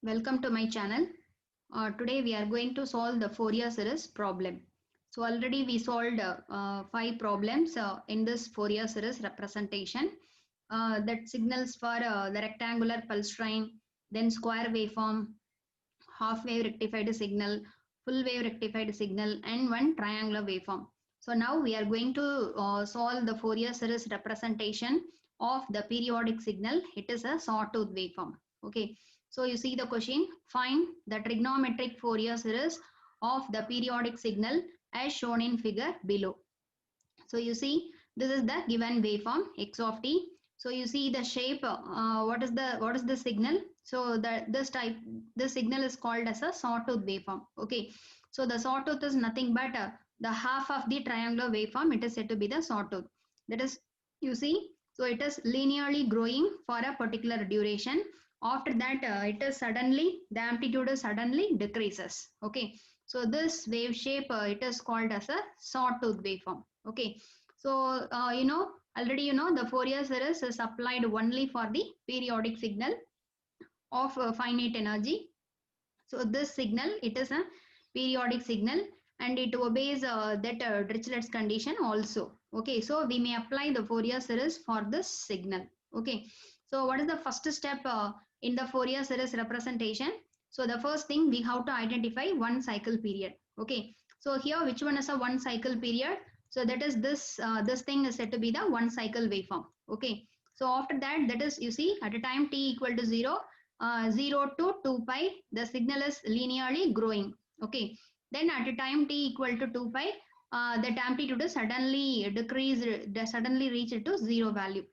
Welcome to my channel. Today we are going to solve the Fourier series problem. So already we solved 5 problems in this Fourier series representation that signals for the rectangular pulse train, then square waveform, half wave rectified signal, full wave rectified signal, and one triangular waveform. So now we are going to solve the Fourier series representation of the periodic signal. It is a sawtooth waveform. Okay. So you see the question, find the trigonometric Fourier series of the periodic signal as shown in figure below. So you see this is the given waveform x of t. So you see the shape, what is the signal? So this signal is called as a sawtooth waveform. Okay. So the sawtooth is nothing but the half of the triangular waveform. It is said to be the sawtooth. That is, you see, so it is linearly growing for a particular duration. After that, the amplitude suddenly decreases. Okay. So this wave shape, it is called as a sawtooth waveform. Okay. So, already the Fourier series is applied only for the periodic signal of finite energy. So this signal, it is a periodic signal and it obeys that Dirichlet's condition also. Okay, so we may apply the Fourier series for this signal. Okay, so what is the first step in the Fourier series representation? So the first thing, we have to identify one cycle period. Okay, so here which one is a one cycle period? So that is this thing is said to be the one cycle waveform. Okay, so after that, that is, you see, at a time t equal to 0, 0 to 2 pi, the signal is linearly growing. Okay, then at a time t equal to 2 pi, that amplitude is suddenly decreased, suddenly reached to 0 value.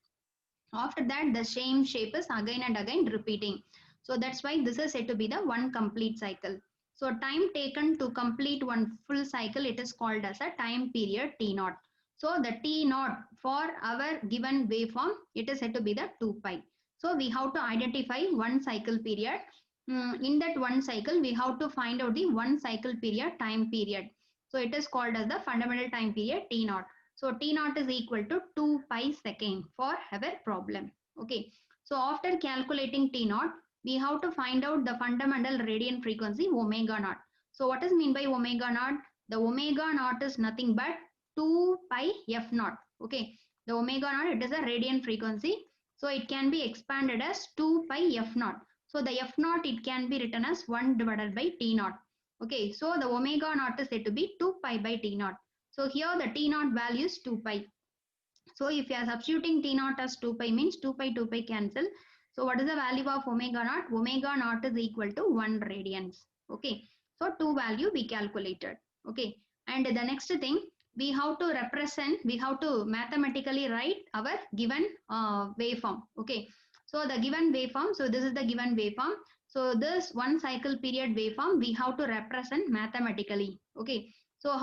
After that, the same shape is again and again repeating. So that's why this is said to be the one complete cycle. So time taken to complete one full cycle, it is called as a time period t naught. So the t naught for our given waveform, it is said to be the 2 pi. So we have to identify one cycle period. In that one cycle, we have to find out the one cycle period time period. So it is called as the fundamental time period t naught. So T naught is equal to 2 pi second for our problem. Okay. So after calculating T naught, we have to find out the fundamental radiant frequency omega naught. So what is mean by omega naught? The omega naught is nothing but 2 pi f naught. Okay. The omega naught, it is a radiant frequency. So it can be expanded as 2 pi f naught. So the f naught, it can be written as 1 divided by T naught. Okay. So the omega naught is said to be 2 pi by T naught. So here the T naught value is 2 pi. So if you are substituting T naught as 2 pi means 2 pi cancel. So what is the value of omega naught? Omega naught is equal to 1 radians. Okay. So 2 value we calculated. Okay. And the next thing, we have to represent, we have to mathematically write our given waveform. Okay. So the given waveform, so this is the given waveform. So this one cycle period waveform, we have to represent mathematically. Okay. So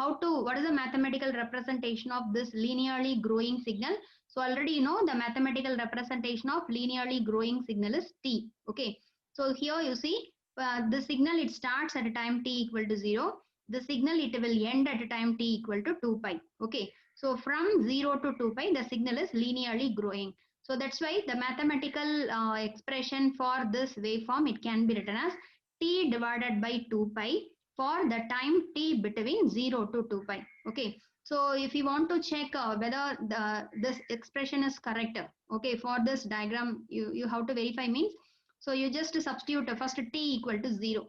what is the mathematical representation of this linearly growing signal? So already you know the mathematical representation of linearly growing signal is t. Okay. So here you see the signal, it starts at a time t equal to 0. The signal, it will end at a time t equal to 2 pi. Okay. So from 0 to 2 pi, the signal is linearly growing. So that's why the mathematical expression for this waveform, it can be written as t divided by 2 pi for the time t between 0 to 2 pi. Okay. So if you want to check whether this expression is correct, okay, for this diagram, you have to verify means, so you just substitute first t equal to 0.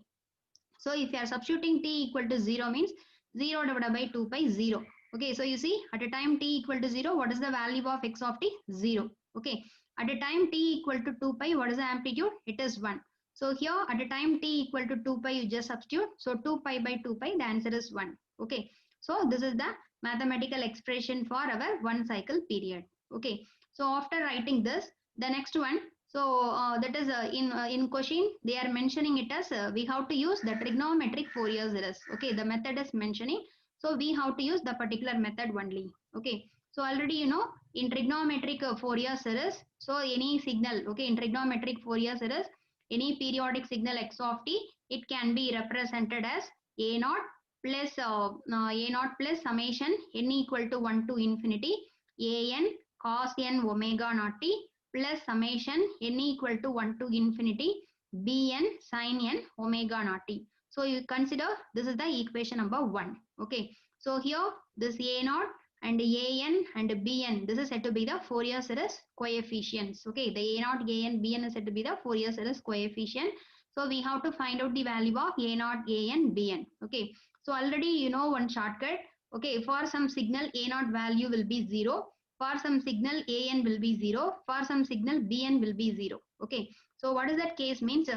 So if you are substituting t equal to 0 means 0 divided by 2 pi 0. Okay, so you see at a time t equal to 0, what is the value of x of t? 0. Okay, at a time t equal to 2 pi, what is the amplitude? It is 1. So here at a time t equal to 2 pi, you just substitute. So 2 pi by 2 pi, the answer is 1. Okay, so this is the mathematical expression for our one cycle period. Okay, so after writing this, the next one, so that is in question, they are mentioning it as we have to use the trigonometric Fourier series. Okay, the method is mentioning. So we have to use the particular method only. Okay, so already you know in trigonometric Fourier series, so any signal, okay, in trigonometric Fourier series, any periodic signal x of t, it can be represented as a naught plus a naught plus summation n equal to 1 to infinity a n cos n omega naught t plus summation n equal to 1 to infinity bn sin n omega naught t. So you consider this is the equation number 1. Okay. So here this a naught and an and bn, this is said to be the Fourier series coefficients. Okay. The a naught, an, bn is said to be the Fourier series coefficient. So we have to find out the value of a naught, an, bn. Okay. So already you know one shortcut. Okay. For some signal a naught value will be 0. For some signal an will be 0. For some signal bn will be 0. Okay. So what is that case means?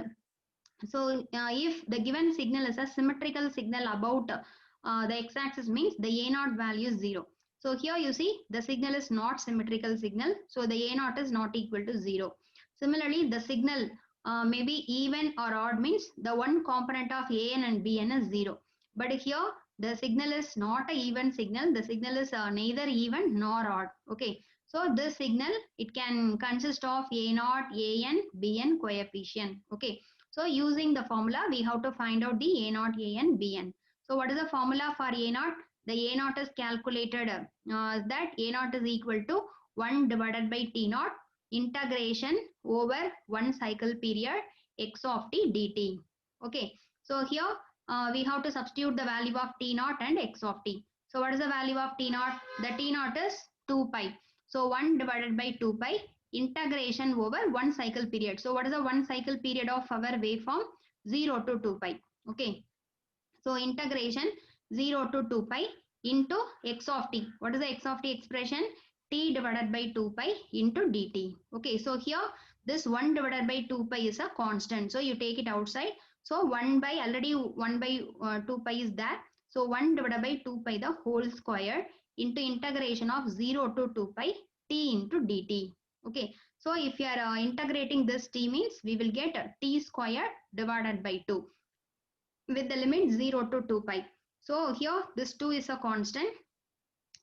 If the given signal is a symmetrical signal about the x-axis means the a naught value is 0. So here you see the signal is not symmetrical signal. So the a naught is not equal to 0. Similarly, the signal may be even or odd means the one component of an and bn is 0. But here the signal is not a even signal. The signal is neither even nor odd. Okay. So this signal, it can consist of a naught, an, bn coefficient. Okay. So using the formula, we have to find out the a naught, an, bn. So what is the formula for a naught? The a naught is calculated that a naught is equal to 1 divided by t naught integration over 1 cycle period x of t dt. Okay. So here we have to substitute the value of t naught and x of t. So what is the value of t naught? The t naught is 2 pi. So 1 divided by 2 pi integration over 1 cycle period. So what is the 1 cycle period of our waveform? 0 to 2 pi. Okay. So integration 0 to 2 pi into x of t. What is the x of t expression? T divided by 2 pi into dt. Okay. So here this 1 divided by 2 pi is a constant. So you take it outside. So 1 by already 1 by 2 pi is that. So 1 divided by 2 pi the whole square into integration of 0 to 2 pi t into dt. Okay. So if you are integrating this t means we will get t square divided by 2 with the limit 0 to 2 pi. So here this 2 is a constant.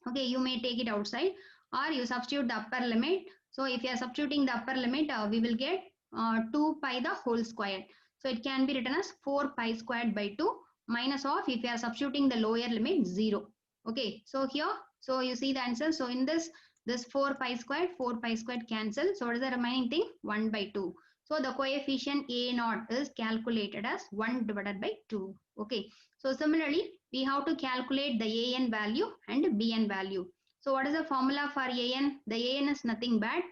Okay. You may take it outside or you substitute the upper limit. So if you are substituting the upper limit, we will get 2 pi the whole square. So it can be written as 4 pi squared by 2 minus of if you are substituting the lower limit 0. Okay. So here, so you see the answer. So in this 4 pi squared cancel. So what is the remaining thing? 1 by 2. So the coefficient a naught is calculated as 1 divided by 2. Okay. So similarly, we have to calculate the an value and bn value. So what is the formula for an? The an is nothing but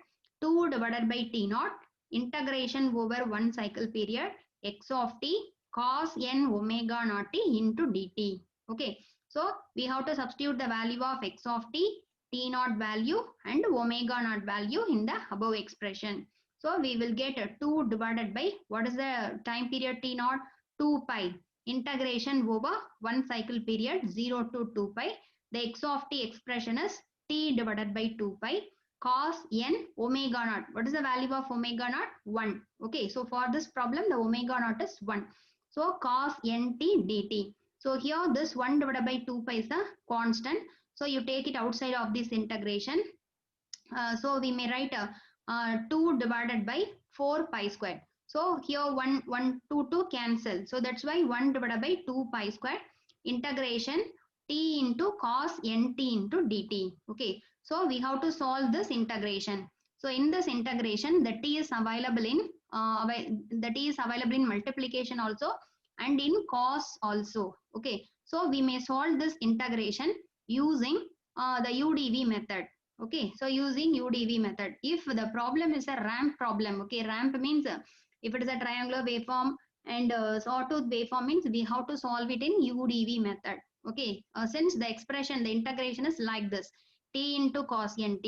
2 divided by t naught integration over 1 cycle period x of t cos n omega naught t into dt. Okay. So we have to substitute the value of x of t naught value and omega naught value in the above expression. So we will get 2 divided by what is the time period t naught? 2 pi integration over 1 cycle period 0 to 2 pi. The x of t expression is t divided by 2 pi cos n omega naught. What is the value of omega naught? 1. Okay. So for this problem the omega naught is 1. So cos nt dt. So here this 1 divided by 2 pi is a constant. So you take it outside of this integration. So we may write 2 divided by 4 pi square. So here 2 cancel. So that's why 1 divided by 2 pi square integration t into cos nt into dt. Okay. So we have to solve this integration. So in this integration, the t is available in multiplication also and in cos also. Okay. So we may solve this integration using the UDV method. Okay. So using UDV method. If the problem is a ramp problem, okay, ramp means if it is a triangular waveform and sawtooth waveform means we have to solve it in UDV method. Okay. Since the expression, the integration is like this, t into cos nt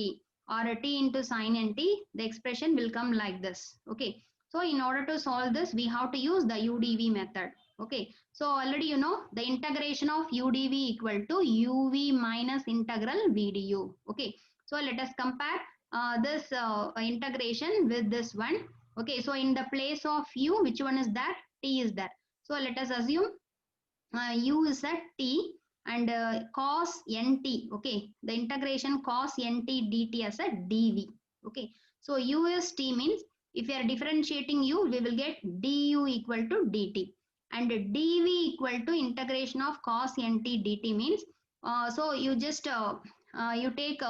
or t into sin nt, the expression will come like this. Okay. So in order to solve this, we have to use the UDV method. Okay. So already you know the integration of UDV equal to UV minus integral VDU. Okay. So let us compare this integration with this one. Okay. So in the place of U, which one is that? T is there. So let us assume U is at T and cos nt. Okay. The integration cos nt dt as a dv. Okay. So U is T means if you are differentiating U, we will get du equal to dt. And dv equal to integration of cos nt dt means so you just you take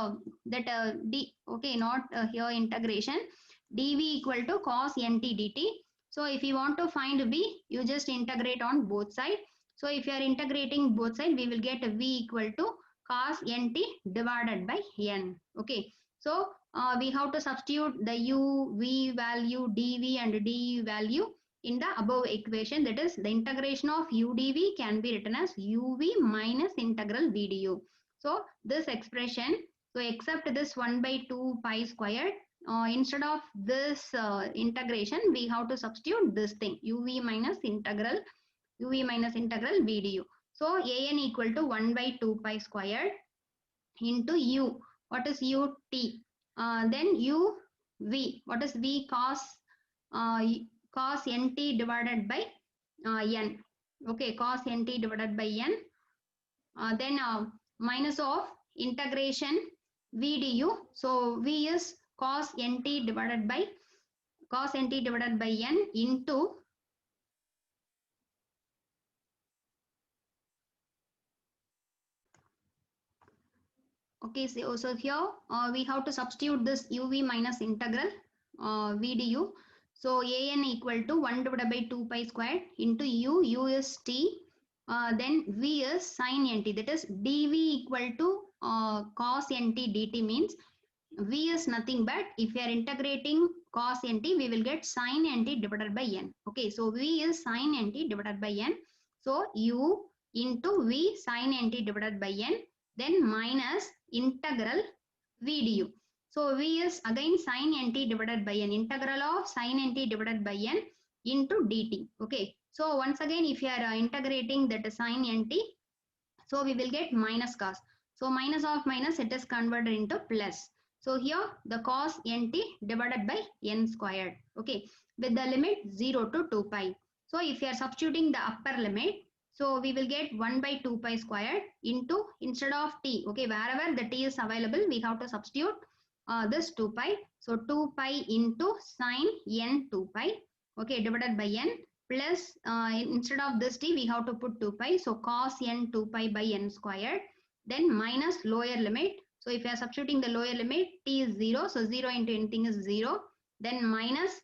d, okay, not here integration, dv equal to cos nt dt. So if you want to find v, you just integrate on both sides. So if you are integrating both sides, we will get v equal to cos nt divided by n. Okay. So we have to substitute the u, v value, dv and du value in the above equation. That is, the integration of u dv can be written as uv minus integral v du. So this expression, so except this 1 by 2 pi squared, instead of this integration, we have to substitute this thing, uv minus integral v du. So an equal to 1 by 2 pi squared into u. What is u? T. Then u v. What is v? Cos nt divided by n. Okay, cos nt divided by n. Then minus of integration v du. So v is cos nt divided by n into okay, so here we have to substitute this uv minus integral v du. So an equal to 1 divided by 2 pi squared into u is t, then v is sin nt, that is dv equal to cos nt dt means v is nothing but if we are integrating cos nt, we will get sin nt divided by n. Okay, so v is sin nt divided by n. So u into v sin nt divided by n, then minus integral v du. So v is again sin nt divided by n, integral of sin nt divided by n into dt. Okay, so once again if you are integrating that sin nt, so we will get minus cos. So minus of minus, it is converted into plus. So here the cos nt divided by n squared. Okay, with the limit 0 to 2 pi. So if you are substituting the upper limit, so we will get 1 by 2 pi squared into, instead of t, okay, wherever the t is available, we have to substitute this 2 pi. So 2 pi into sin n 2 pi, okay, divided by n, plus instead of this t, we have to put 2 pi. So cos n 2 pi by n squared, then minus lower limit. So if you are substituting the lower limit, t is 0. So 0 into anything is 0. Then minus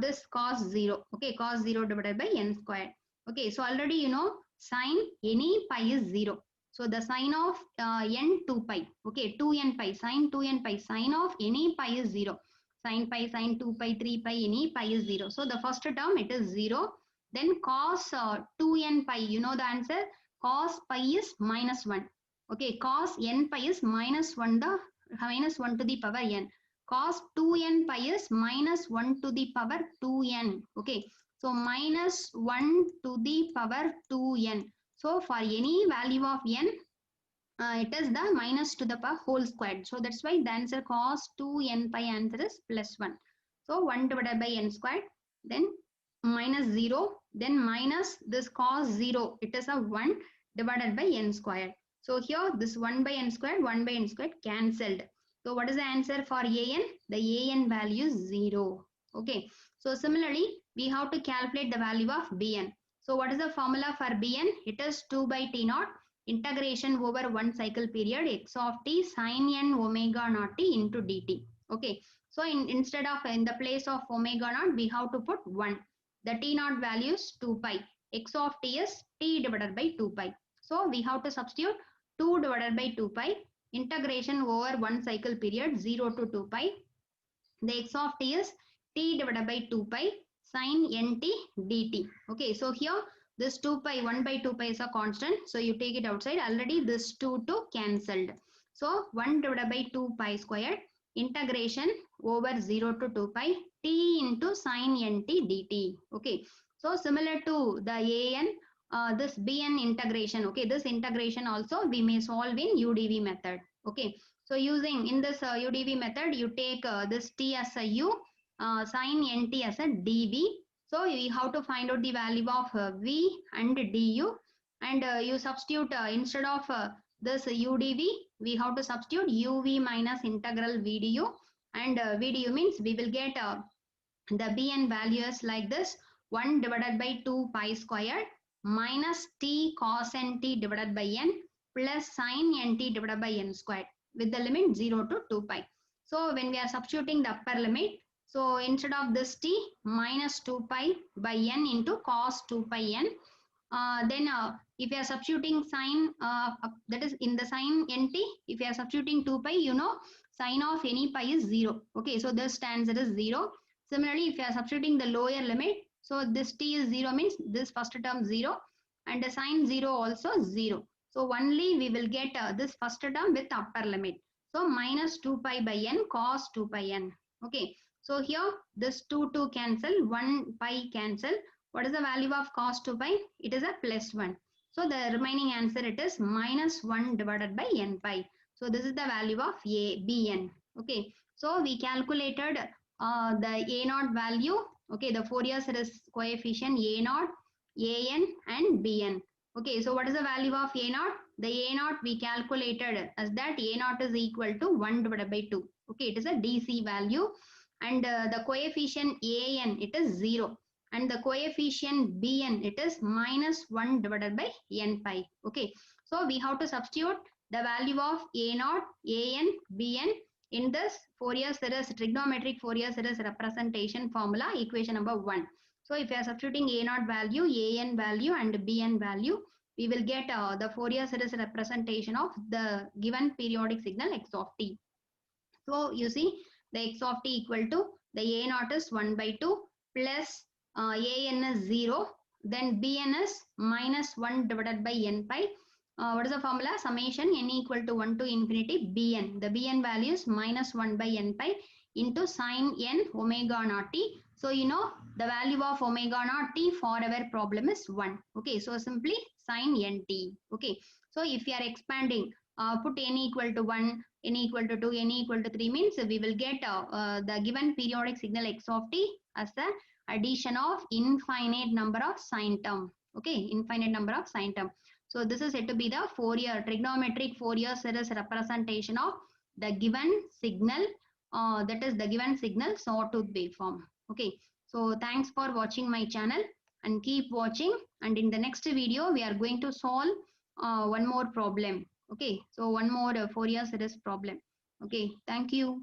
this cos 0. Okay, cos 0 divided by n squared. Okay, so already you know sin any pi is 0. So the sine of n 2 pi. Okay, 2n pi, sin 2n pi, sine of any pi is 0. Sin pi, sin 2 pi, 3 pi, any pi is 0. So the first term, it is 0. Then cos 2n pi, you know the answer. Cos pi is minus 1. Okay, cos n pi is minus 1 to the power n. Cos 2n pi is minus 1 to the power 2n. Okay, so minus 1 to the power 2n. So for any value of n, it is the minus to the power whole squared. So that's why the answer cos 2n pi answer is plus 1. So 1 divided by n squared, then minus 0, then minus this cos 0, it is a 1 divided by n squared. So here this 1 by n squared cancelled. So what is the answer for an? The an value is 0. Okay. So similarly, we have to calculate the value of bn. So what is the formula for bn? It is 2 by t naught integration over one cycle period x of t sin n omega naught t into dt. Okay. So instead of in the place of omega naught, we have to put 1. The t naught value is 2 pi. X of t is t divided by 2 pi. So we have to substitute 2 divided by 2 pi integration over one cycle period 0 to 2 pi. The x of t is t divided by 2 pi sin nt dt. Okay, so here this 2 pi, 1 by 2 pi is a constant. So you take it outside. Already this 2 cancelled. So 1 divided by 2 pi squared integration over 0 to 2 pi t into sin nt dt. Okay, so similar to the an, this bn integration. Okay, this integration also we may solve in udv method. Okay, so using in this udv method, you take this t as a u, sin nt as a dv. So we have to find out the value of v and du, and you substitute instead of this udv, we have to substitute uv minus integral v du, and v du means we will get the bn values like this: 1 divided by 2 pi squared minus t cos nt divided by n plus sin nt divided by n squared with the limit 0 to 2 pi. So when we are substituting the upper limit, So instead of this t, minus 2 pi by n into cos 2 pi n. Then if you are substituting sine, that is in the sine nt, if you are substituting 2 pi, you know sine of any pi is 0. Okay, so this stands as 0. Similarly, if you are substituting the lower limit, so this t is 0 means this first term 0 and the sine 0 also 0. So only we will get this first term with upper limit. So minus 2 pi by n cos 2 pi n. Okay, so here this 2 cancel, 1 pi cancel. What is the value of cos 2 pi? It is a plus 1. So the remaining answer it is minus 1 divided by n pi. So this is the value of bn. Okay, so we calculated the a naught value. Okay, the Fourier series coefficient a naught, an and bn. Okay, so what is the value of a naught? The a naught we calculated as that a naught is equal to 1 divided by 2. Okay, it is a DC value and the coefficient an it is 0 and the coefficient bn it is minus 1 divided by n pi. Okay, so we have to substitute the value of a naught, an, bn in this Fourier series trigonometric Fourier series representation formula equation number 1. So if you are substituting a naught value, an value and bn value, we will get the Fourier series representation of the given periodic signal x of t. So you see the x of t equal to the a naught is 1 by 2 plus an is 0, then bn is minus 1 divided by n pi. What is the formula? Summation n equal to 1 to infinity bn. The bn value is minus 1 by n pi into sine n omega naught t. So you know the value of omega naught t for our problem is 1. Okay, so simply sine nt. Okay, so if you are expanding, put n equal to 1, n equal to 2, n equal to 3 means we will get the given periodic signal x of t as the addition of infinite number of sine term. Okay, infinite number of sine term. So this is said to be the Fourier trigonometric Fourier series representation of the given signal, that is the given signal sawtooth waveform. Okay, so thanks for watching my channel and keep watching, and in the next video we are going to solve one more problem. Okay, so one more Fourier series problem. Okay, thank you.